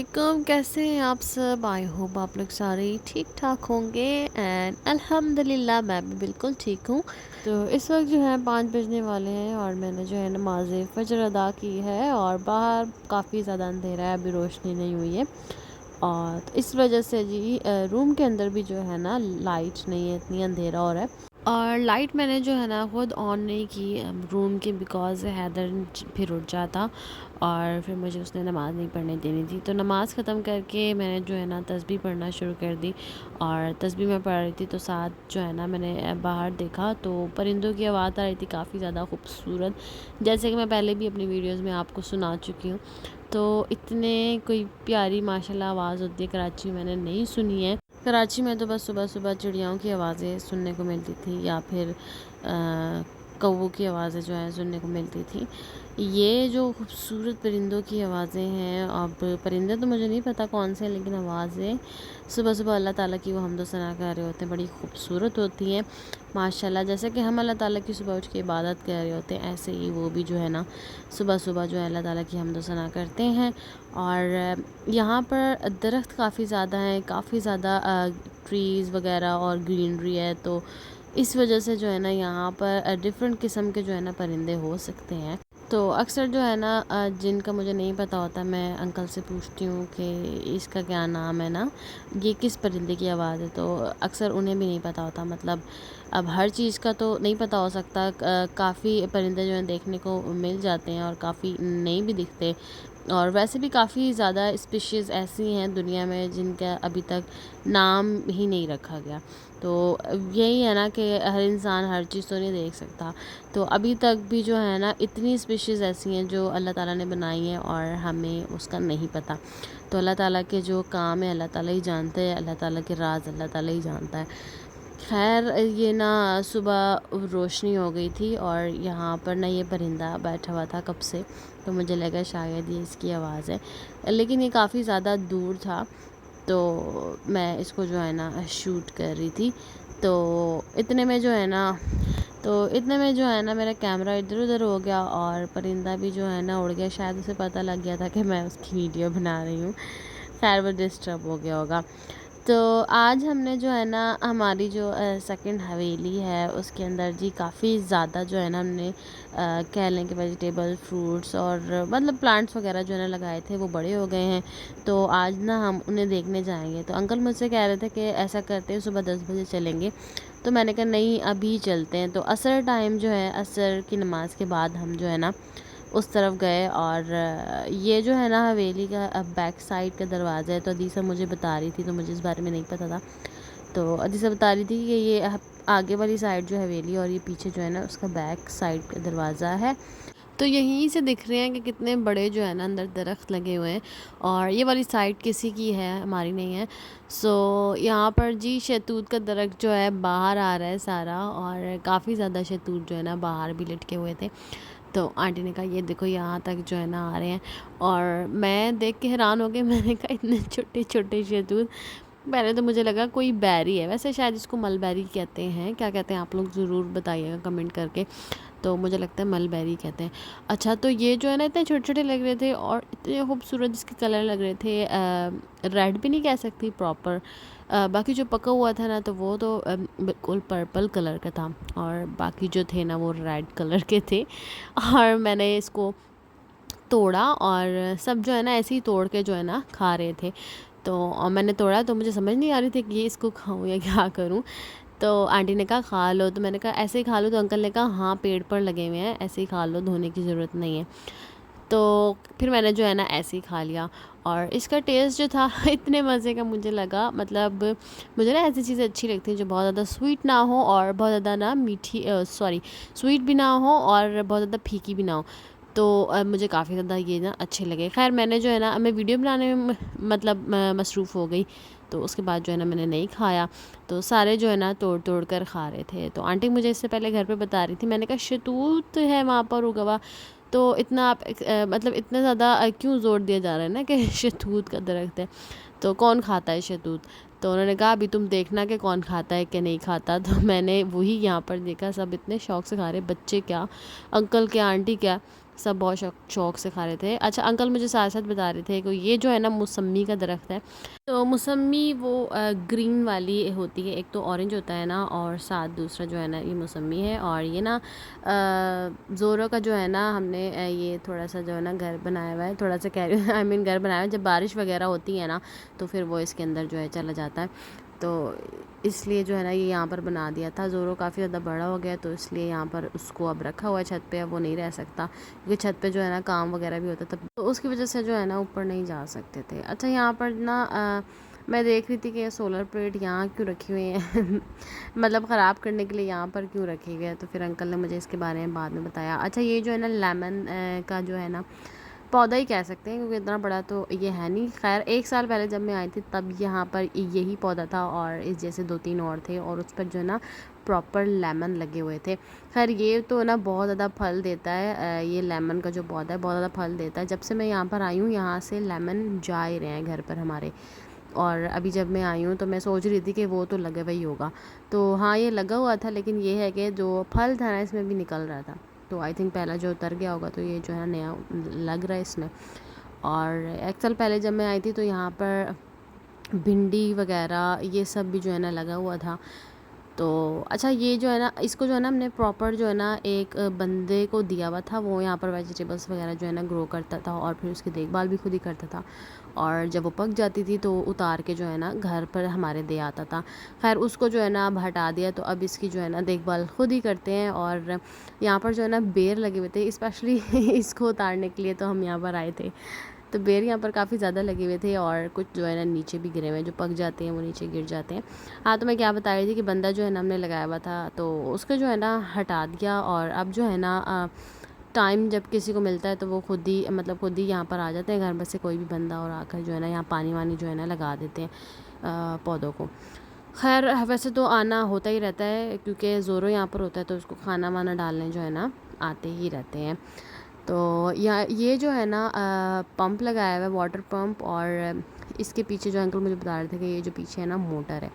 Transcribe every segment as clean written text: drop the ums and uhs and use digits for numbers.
वालेकुम, कैसे हैं आप सब। आई होप आप लोग सारे ठीक ठाक होंगे एंड अल्हम्दुलिल्लाह मैं भी बिल्कुल ठीक हूँ। तो इस वक्त जो है 5 बजने वाले हैं और मैंने जो है नमाज फ़जर अदा की है और बाहर काफ़ी ज़्यादा अंधेरा है, अभी रोशनी नहीं हुई है। और इस वजह से जी रूम के अंदर भी जो है ना लाइट नहीं है, इतनी अंधेरा हो रहा है। और लाइट मैंने जो है ना खुद ऑन नहीं की रूम की, बिकॉज़ हैदर फिर उठ जाता और फिर मुझे उसने नमाज़ नहीं पढ़ने देनी थी। तो नमाज़ ख़त्म करके मैंने जो है ना तस्बीह पढ़ना शुरू कर दी। और तस्बीह मैं पढ़ रही थी तो साथ जो है ना मैंने बाहर देखा तो परिंदों की आवाज़ आ रही थी, काफ़ी ज़्यादा खूबसूरत, जैसे कि मैं पहले भी अपनी वीडियोज़ में आपको सुना चुकी हूँ। तो इतने कोई प्यारी माशाल्लाह आवाज़ होती है कराची में, मैंने नहीं सुनी है। कराची में तो बस सुबह सुबह चिड़ियाओं की आवाज़ें सुनने को मिलती थी या फिर कौवों की आवाज़ें जो है सुनने को मिलती थी। ये जो खूबसूरत परिंदों की आवाज़ें हैं, अब परिंदे तो मुझे नहीं पता कौन से हैं, लेकिन आवाज़ें सुबह सुबह अल्लाह ताला की वो हम्दो सना कर रहे होते हैं, बड़ी खूबसूरत होती हैं माशाल्लाह। जैसे कि हम अल्लाह ताला की सुबह उठ के इबादत कर रहे होते हैं, ऐसे ही वो भी जो है ना सुबह सुबह जो है अल्लाह ताला की हम्दो सना करते हैं। और यहाँ पर दरख्त काफ़ी ज़्यादा हैं, काफ़ी ज़्यादा ट्रीज़ वगैरह और ग्रीनरी है, तो इस वजह से जो है ना यहाँ पर डिफ़रेंट किस्म के जो है ना परिंदे हो सकते हैं। तो अक्सर जो है ना जिनका मुझे नहीं पता होता, मैं अंकल से पूछती हूँ कि इसका क्या नाम है ना, ये किस परिंदे की आवाज़ है, तो अक्सर उन्हें भी नहीं पता होता। मतलब अब हर चीज़ का तो नहीं पता हो सकता। काफ़ी परिंदे जो हैं देखने को मिल जाते हैं और काफ़ी नहीं भी दिखते। और वैसे भी काफ़ी ज़्यादा स्पीशीज़ ऐसी हैं दुनिया में जिनका अभी तक नाम ही नहीं रखा गया। तो यही है ना कि हर इंसान हर चीज़ तो नहीं देख सकता। तो अभी तक भी जो है ना इतनी स्पीशीज़ ऐसी हैं जो अल्लाह ताला ने बनाई हैं और हमें उसका नहीं पता। तो अल्लाह ताला के जो काम है अल्लाह ताला ही जानते हैं, अल्लाह ताला के राज अल्लाह ताला ही जानता है। खैर ये ना सुबह रोशनी हो गई थी और यहाँ पर ना ये परिंदा बैठा हुआ था कब से, तो मुझे लगा शायद ये इसकी आवाज़ है, लेकिन ये काफ़ी ज़्यादा दूर था। तो मैं इसको जो है ना शूट कर रही थी। तो इतने में जो है ना मेरा कैमरा इधर उधर हो गया और परिंदा भी जो है ना उड़ गया। शायद उसे पता लग गया था कि मैं उसकी वीडियो बना रही हूँ। खैर वो डिस्टर्ब हो गया होगा। तो आज हमने जो है ना हमारी जो सेकंड हवेली है उसके अंदर जी काफ़ी ज़्यादा जो है ना हमने कह लें कि वेजिटेबल फ्रूट्स और मतलब प्लांट्स वगैरह जो है ना लगाए थे, वो बड़े हो गए हैं। तो आज ना हम उन्हें देखने जाएंगे। तो अंकल मुझसे कह रहे थे कि ऐसा करते हैं सुबह 10 बजे चलेंगे। तो मैंने कहा नहीं, अभी चलते हैं। तो असर टाइम जो है, असर की नमाज़ के बाद हम जो है ना उस तरफ गए। और ये जो है ना हवेली का बैक साइड का दरवाज़ा है। तो अदीसा मुझे बता रही थी, तो मुझे इस बारे में नहीं पता था। तो अदीसा बता रही थी कि ये आगे वाली साइड जो हवेली और ये पीछे जो है ना उसका बैक साइड का दरवाज़ा है। तो यहीं से दिख रहे हैं कि कितने बड़े जो है ना अंदर दरख्त लगे हुए हैं। और ये वाली साइड किसी की है, हमारी नहीं है। सो यहाँ पर जी शहतूत का दरख्त जो है बाहर आ रहा है सारा, और काफ़ी ज़्यादा शहतूत जो है ना बाहर भी लटके हुए थे। तो आंटी ने कहा ये देखो यहाँ तक जो है ना आ रहे हैं। और मैं देख के हैरान हो गई। मैंने कहा इतने छोटे छोटे शहतूत। पहले तो मुझे लगा कोई बैरी है, वैसे शायद इसको मलबेरी कहते हैं। क्या कहते हैं आप लोग ज़रूर बताइएगा कमेंट करके। तो मुझे लगता है मलबेरी कहते हैं। अच्छा, तो ये जो है ना इतने छोटे छोटे लग रहे थे और इतने खूबसूरत इसके कलर लग रहे थे। रेड भी नहीं कह सकती प्रॉपर। बाकी जो पका हुआ था ना तो वो तो बिल्कुल पर्पल कलर का था, और बाकी जो थे ना वो रेड कलर के थे। और मैंने इसको तोड़ा और सब जो है ना ऐसे ही तोड़ के जो है ना खा रहे थे। तो मैंने तोड़ा तो मुझे समझ नहीं आ रही थी कि ये इसको खाऊं या क्या करूं। तो आंटी ने कहा खा लो, तो मैंने कहा ऐसे ही खा लो। तो अंकल ने कहा हाँ पेड़ पर लगे हुए हैं, ऐसे ही खा लो, धोने की ज़रूरत नहीं है। तो फिर मैंने जो है ना ऐसे ही खा लिया। और इसका टेस्ट जो था इतने मज़े का मुझे लगा। मतलब मुझे ना ऐसी चीज़ें अच्छी लगती हैं जो बहुत ज़्यादा स्वीट ना हो और बहुत ज़्यादा ना मीठी, सॉरी, स्वीट भी ना हो और बहुत ज़्यादा फीकी भी ना हो। तो मुझे काफ़ी ज़्यादा ये ना अच्छे लगे। ख़ैर मैंने जो है ना मैं वीडियो बनाने में मतलब मसरूफ़ हो गई। तो उसके बाद जो है ना मैंने नहीं खाया। तो सारे जो है ना तोड़ तोड़ कर खा रहे थे। तो आंटी मुझे इससे पहले घर पे बता रही थी। मैंने कहा शतूत है वहाँ पर उगा हुआ। तो इतना आप मतलब इतना ज़्यादा क्यों ज़ोर दिया जा रहा है ना कि शहतूत का दरख्त है, तो कौन खाता है शहतूत। तो उन्होंने कहा अभी तुम देखना कि कौन खाता है कि नहीं खाता। तो मैंने वही यहाँ पर देखा, सब इतने शौक़ से खा रहे, बच्चे क्या, अंकल क्या, आंटी क्या। सब बहुत शौक शौक से खा रहे थे। अच्छा अंकल मुझे साथ साथ बता रहे थे कि ये जो है ना मौसम्मी का दरख्त है। तो मौसम्मी वो ग्रीन वाली होती है, एक तो ऑरेंज होता है ना, और साथ दूसरा जो है ना ये मौसम्मी है। और ये ना ज़ोरो का जो है ना हमने ये थोड़ा सा जो है ना घर बनाया हुआ है, थोड़ा सा कह रही आई मीन घर बनाया हुआ है। जब बारिश वगैरह होती है ना तो फिर वो इसके अंदर जो है चला जाता है, तो इसलिए जो है ना ये यहाँ पर बना दिया था। ज़ोरो काफ़ी ज़्यादा बड़ा हो गया तो इसलिए यहाँ पर उसको अब रखा हुआ है छत पे। अब वो नहीं रह सकता क्योंकि छत पे जो है ना काम वगैरह भी होता था, तो उसकी वजह से जो है ना ऊपर नहीं जा सकते थे। अच्छा यहाँ पर ना मैं देख रही थी कि ये सोलर प्लेट यहाँ क्यों रखी हुई है मतलब ख़राब करने के लिए यहाँ पर क्यों रखे गए, तो फिर अंकल ने मुझे इसके बारे में बाद में बताया। अच्छा ये जो है ना लेमन का जो है ना पौधा ही कह सकते हैं क्योंकि इतना बड़ा तो ये है नहीं। खैर 1 साल पहले जब मैं आई थी तब यहाँ पर यही पौधा था और इस जैसे 2-3 और थे, और उस पर जो है ना प्रॉपर लेमन लगे हुए थे। खैर ये तो ना बहुत ज़्यादा फल देता है, ये लेमन का जो पौधा है बहुत ज़्यादा फल देता है। जब से मैं यहाँ पर आई हूँ यहाँ से लेमन जा ही रहे हैं घर पर हमारे। और अभी जब मैं आई हूँ तो मैं सोच रही थी कि वो तो लगा हुआ ही होगा, तो हाँ ये लगा हुआ था, लेकिन ये है कि जो फल था ना इसमें भी निकल रहा था। तो आई थिंक पहला जो उतर गया होगा, तो ये जो है नया लग रहा है इसमें। और 1 साल पहले जब मैं आई थी तो यहाँ पर भिंडी वगैरह ये सब भी जो है ना लगा हुआ था। तो अच्छा ये जो है ना इसको जो है ना हमने प्रॉपर जो है ना एक बंदे को दिया हुआ था, वो यहाँ पर वेजिटेबल्स वगैरह जो है ना ग्रो करता था और फिर उसकी देखभाल भी खुद ही करता था। और जब वो पक जाती थी तो उतार के जो है ना घर पर हमारे दे आता था। खैर उसको जो है ना अब हटा दिया, तो अब इसकी जो है ना देखभाल खुद ही करते हैं। और यहाँ पर जो है ना बेर लगे हुए थे स्पेशली इसको उतारने के लिए तो हम यहाँ पर आए थे। तो बेर यहाँ पर काफ़ी ज़्यादा लगे हुए थे और कुछ जो है ना नीचे भी गिरे हुए हैं, जो पक जाते हैं वो नीचे गिर जाते हैं। हाँ तो मैं क्या बता रही थी कि बंदा जो है ना हमने लगाया हुआ था तो उसको जो है ना हटा दिया, और अब जो है ना टाइम जब किसी को मिलता है तो वो खुद ही मतलब खुद ही यहाँ पर आ जाते हैं घर में से कोई भी बंदा, और आकर जो है ना यहाँ पानी वानी जो है ना लगा देते हैं पौधों को। खैर वैसे तो आना होता ही रहता है क्योंकि ज़ोरो यहाँ पर होता है, तो उसको खाना वाना डालने जो है ना आते ही रहते हैं। तो ये जो है ना पंप लगाया हुआ है, वाटर पंप, और इसके पीछे जो अंकल मुझे बता रहे थे कि ये जो पीछे है ना मोटर है।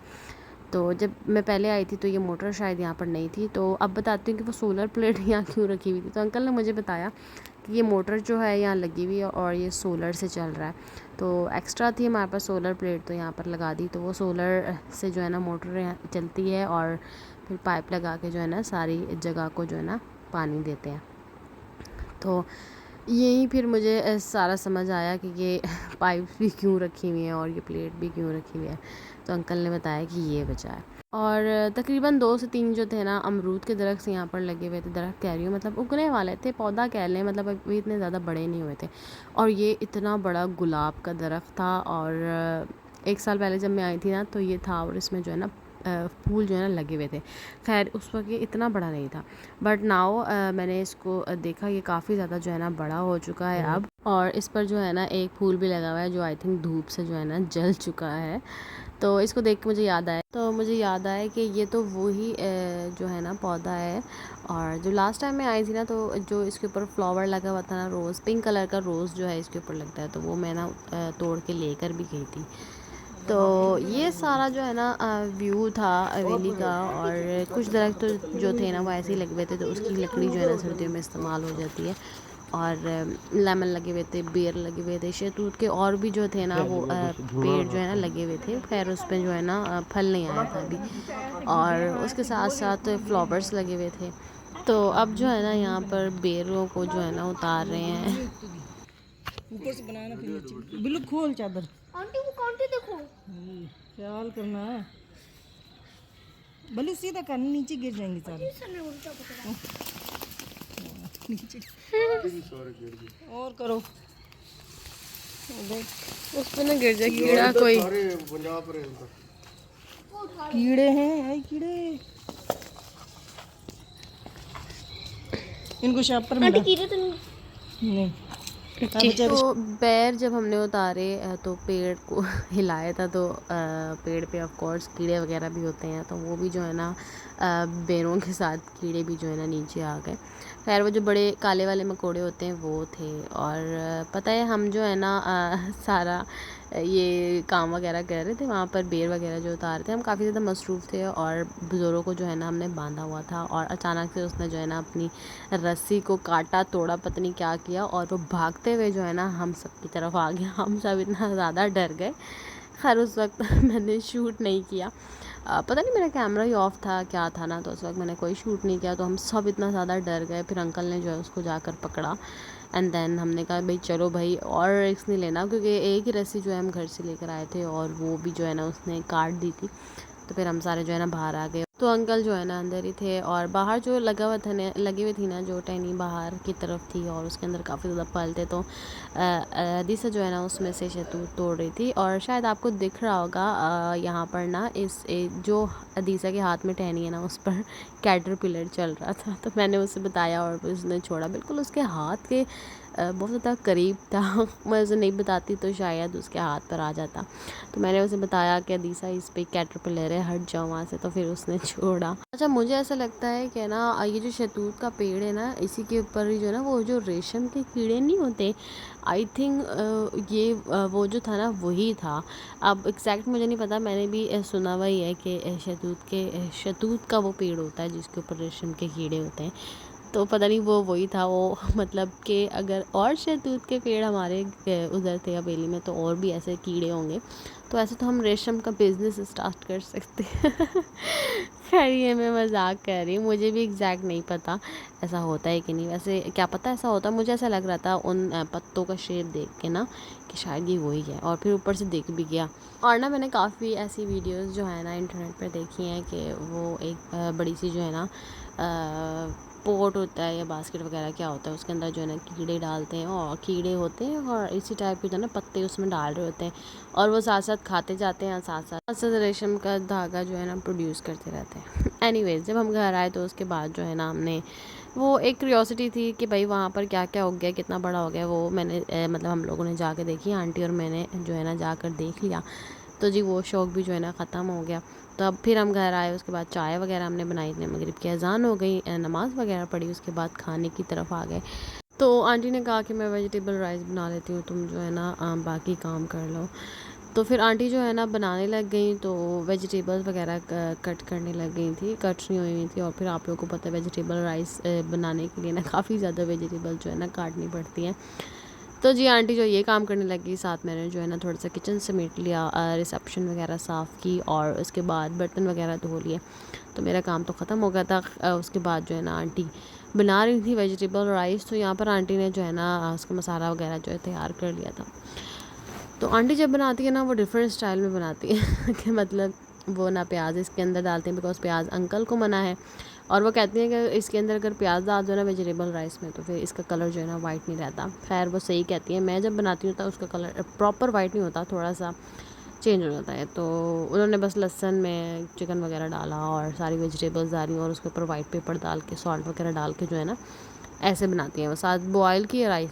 तो जब मैं पहले आई थी तो ये मोटर शायद यहाँ पर नहीं थी, तो अब बताती हूँ कि वो सोलर प्लेट यहाँ क्यों रखी हुई थी। तो अंकल ने मुझे बताया कि ये मोटर जो है यहाँ लगी हुई है और ये सोलर से चल रहा है, तो एक्स्ट्रा थी हमारे पास सोलर प्लेट तो यहाँ पर लगा दी। तो वो सोलर से जो है ना मोटर यहाँ चलती है और फिर पाइप लगा के जो है ना सारी जगह को जो है ना पानी देते हैं। तो यही फिर मुझे सारा समझ आया कि ये पाइप भी क्यों रखी हुई हैं और ये प्लेट भी क्यों रखी हुई है। तो अंकल ने बताया कि ये वजह है। और तकरीबन 2 से 3 जो थे ना अमरूद के दरख्त यहाँ पर लगे हुए थे, दरख्त कह रही हूँ मतलब उगने वाले थे, पौधा कह लें, मतलब अभी इतने ज़्यादा बड़े नहीं हुए थे। और ये इतना बड़ा गुलाब का दरख्त था, और 1 साल पहले जब मैं आई थी ना तो ये था, और इसमें जो है ना फूल जो है ना लगे हुए थे। खैर उस वक्त ये इतना बड़ा नहीं था, बट नाउ मैंने इसको देखा ये काफ़ी ज़्यादा जो है ना बड़ा हो चुका है अब। और इस पर जो है ना एक फूल भी लगा हुआ है जो आई थिंक धूप से जो है ना जल चुका है। तो इसको देख के मुझे याद आया कि ये तो वही जो है ना पौधा है। और जो लास्ट टाइम मैं आई थी ना तो जो इसके ऊपर फ्लावर लगा हुआ था ना, रोज़ पिंक कलर का रोज़ जो है इसके ऊपर लगता है, तो वो मैं ना तोड़ के लेकर भी गई थी। तो ये सारा जो है ना व्यू था हवेली का। और कुछ दरख्त तो जो थे ना वो ऐसे ही लगे हुए थे, तो उसकी लकड़ी जो है ना सर्दियों में इस्तेमाल हो जाती है। और लेमन लगे हुए थे, बेर लगे हुए थे, शहतूत के और भी जो थे ना वो पेड़ जो है ना लगे हुए थे। खैर उस पर जो है ना फल नहीं आया था अभी, और उसके साथ साथ फ्लावर्स लगे हुए थे। तो अब जो है ना यहाँ पर बेरों को जो है ना उतार रहे हैं। ऊपर से बनाना फिर नीचे बिल्कुल खोल चादर। आंटी वो कांटे देखो। ख्याल करना है बलू सीधा करना, नीचे गिर जाएंगे सारे। इसने उल्टा पकड़ा। नीचे और करो उस पर ना गिर जाए कीड़ा कोई। कीड़े हैं, आई कीड़े, इनको शापर मिला। आंटी कीड़े तो नहीं। नहीं तो पैर जब हमने उतारे तो पेड़ को हिलाया था, तो पेड़ पे ऑफ कोर्स कीड़े वगैरह भी होते हैं, तो वो भी जो है ना बेरों के साथ कीड़े भी जो है ना नीचे आ गए। खैर वो जो बड़े काले वाले मकोड़े होते हैं वो थे। और पता है हम जो है ना सारा ये काम वगैरह कर रहे थे। वहाँ पर बेर वगैरह जो उतार थे, हम काफ़ी ज़्यादा मसरूफ़ थे और बुज़ुर्गों को जो है ना हमने बांधा हुआ था और अचानक से उसने जो है ना अपनी रस्सी को काटा, तोड़ा, पता नहीं क्या किया और वो भागते हुए जो है ना हम सब की तरफ आ गया। हम सब इतना ज़्यादा डर गए। खैर उस वक्त मैंने शूट नहीं किया, पता नहीं मेरा कैमरा ही ऑफ था क्या था ना, तो उस वक्त मैंने कोई शूट नहीं किया। तो हम सब इतना ज़्यादा डर गए। फिर अंकल ने जो है उसको जाकर पकड़ा एंड देन हमने कहा भाई चलो भाई और रिस्क नहीं लेना, क्योंकि एक ही रस्सी जो है हम घर से लेकर आए थे और वो भी जो है ना उसने काट दी थी। तो फिर हम सारे जो है ना बाहर आ गए। तो अंकल जो है ना अंदर ही थे और बाहर जो लगा हुआ था ना, लगी हुई थी ना जो टहनी बाहर की तरफ थी और उसके अंदर काफ़ी ज़्यादा फल थे। तो दिशा जो है ना उसमें से शहतूत तोड़ रही थी और शायद आपको दिख रहा होगा यहाँ पर ना जो दिशा के हाथ में टहनी है ना उस पर कैटरपिलर चल रहा था। तो मैंने उसे बताया और उसने छोड़ा, बिल्कुल उसके हाथ के बहुत ज़्यादा करीब था। मैं उसे नहीं बताती तो शायद उसके हाथ पर आ जाता। तो मैंने उसे बताया कि दिशा इस पे कैटरपिलर है, हट जाओ वहाँ से। तो फिर उसने छोड़ा। अच्छा मुझे ऐसा लगता है कि ना ये जो शहतूत का पेड़ है ना, इसी के ऊपर ही जो ना वो जो रेशम के कीड़े नहीं होते, आई थिंक ये वो जो था ना वही था। अब एग्जैक्ट मुझे नहीं पता, मैंने भी सुना हुआ ही है कि शहतूत का वो पेड़ होता है जिसके ऊपर रेशम के कीड़े होते हैं। तो पता नहीं वो वही था वो। मतलब कि अगर और शहतूत के पेड़ हमारे उधर थे हवेली में तो और भी ऐसे कीड़े होंगे। तो ऐसे तो हम रेशम का बिज़नेस स्टार्ट कर सकते हैं। खैर ये मैं मजाक कर रही हूँ, मुझे भी एग्जैक्ट नहीं पता ऐसा होता है कि नहीं। वैसे क्या पता ऐसा होता, मुझे ऐसा लग रहा था उन पत्तों का शेप देख के ना कि शायद ये वही है, और फिर ऊपर से दिख भी गया। और ना मैंने काफ़ी ऐसी वीडियोस जो है ना इंटरनेट पर देखी हैं कि वो एक बड़ी सी जो है ना पोट होता है या बास्केट वगैरह क्या होता है, उसके अंदर जो है ना कीड़े डालते हैं और कीड़े होते हैं और इसी टाइप के जो है ना पत्ते उसमें डाल रहे होते हैं और वो साथ साथ खाते जाते हैं, साथ साथ रेशम का धागा जो है ना प्रोड्यूस करते रहते हैं। एनीवेज जब हम घर आए तो उसके बाद जो है ना हमने वो एक क्यूरियोसिटी थी कि भाई वहाँ पर क्या क्या हो गया, कितना बड़ा हो गया, वो मैंने मतलब हम लोगों ने जाके देखी, आंटी और मैंने जो है ना जाकर देख लिया। तो जी वो शौक़ भी जो है ना ख़त्म हो गया। तो अब फिर हम घर आए, उसके बाद चाय वगैरह हमने बनाई, इतने मगरिब की अज़ान हो गई, नमाज़ वगैरह पढ़ी, उसके बाद खाने की तरफ आ गए। तो आंटी ने कहा कि मैं वेजिटेबल राइस बना लेती हूँ, तुम जो है ना बाकी काम कर लो। तो फिर आंटी जो है ना बनाने लग गई, तो वेजिटेबल्स वगैरह कट करने लग गई थी, कट नहीं हुई थी। और फिर आप लोगों को पता है वेजिटेबल राइस बनाने के लिए ना काफ़ी ज़्यादा वेजिटेबल जो है ना काटनी पड़ती हैं। तो जी आंटी जो ये काम करने लगी, साथ मैंने जो है ना थोड़ा सा किचन समेट लिया, रिसेप्शन वगैरह साफ़ की और उसके बाद बर्तन वगैरह धो लिए। तो मेरा काम तो ख़त्म हो गया था। उसके बाद जो है ना आंटी बना रही थी वेजिटेबल राइस। तो यहाँ पर आंटी ने जो है ना उसका मसाला वगैरह जो है तैयार कर लिया था। तो आंटी जब बनाती है ना वो डिफरेंट स्टाइल में बनाती है कि मतलब वो ना प्याज इसके अंदर डालती हैं, बिकॉज प्याज अंकल को मना है और वो कहती हैं कि इसके अंदर अगर प्याज डाल दो ना वेजिटेबल राइस में तो फिर इसका कलर जो है ना वाइट नहीं रहता। खैर वो सही कहती है, मैं जब बनाती हूँ तो उसका कलर प्रॉपर वाइट नहीं होता, थोड़ा सा चेंज हो जाता है। तो उन्होंने बस लहसुन में चिकन वगैरह डाला और सारी वेजिटेबल्स डाली और उसके ऊपर वाइट पेपर डाल के सॉल्ट वगैरह डाल के जो है ना ऐसे बनाती हैं। वो साथ बॉयल किया राइस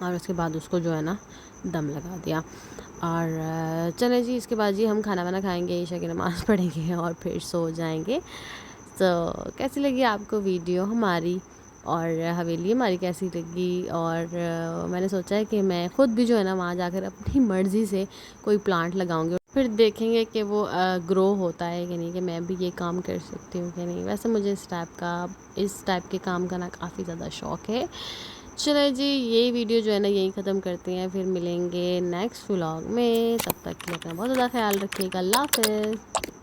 और उसके बाद उसको जो है ना दम लगा दिया। और चले जी इसके बाद जी हम खाना वाना खाएंगे, ईशा की नमाज़ पढ़ेंगे और फिर सो जाएंगे। तो कैसी लगी आपको वीडियो हमारी और हवेली हमारी कैसी लगी? और मैंने सोचा है कि मैं ख़ुद भी जो है ना वहाँ जाकर अपनी मर्ज़ी से कोई प्लांट लगाऊंगी, फिर देखेंगे कि वो ग्रो होता है कि नहीं, कि मैं भी ये काम कर सकती हूँ कि नहीं। वैसे मुझे इस टाइप के काम का ना काफ़ी ज़्यादा शौक़ है। चलो जी ये वीडियो जो है ना यही ख़त्म करते हैं, फिर मिलेंगे नेक्स्ट व्लॉग में। तब तक के लिए अपना बहुत ज़्यादा ख्याल रखिएगा। अल्लाह हाफ़िज़।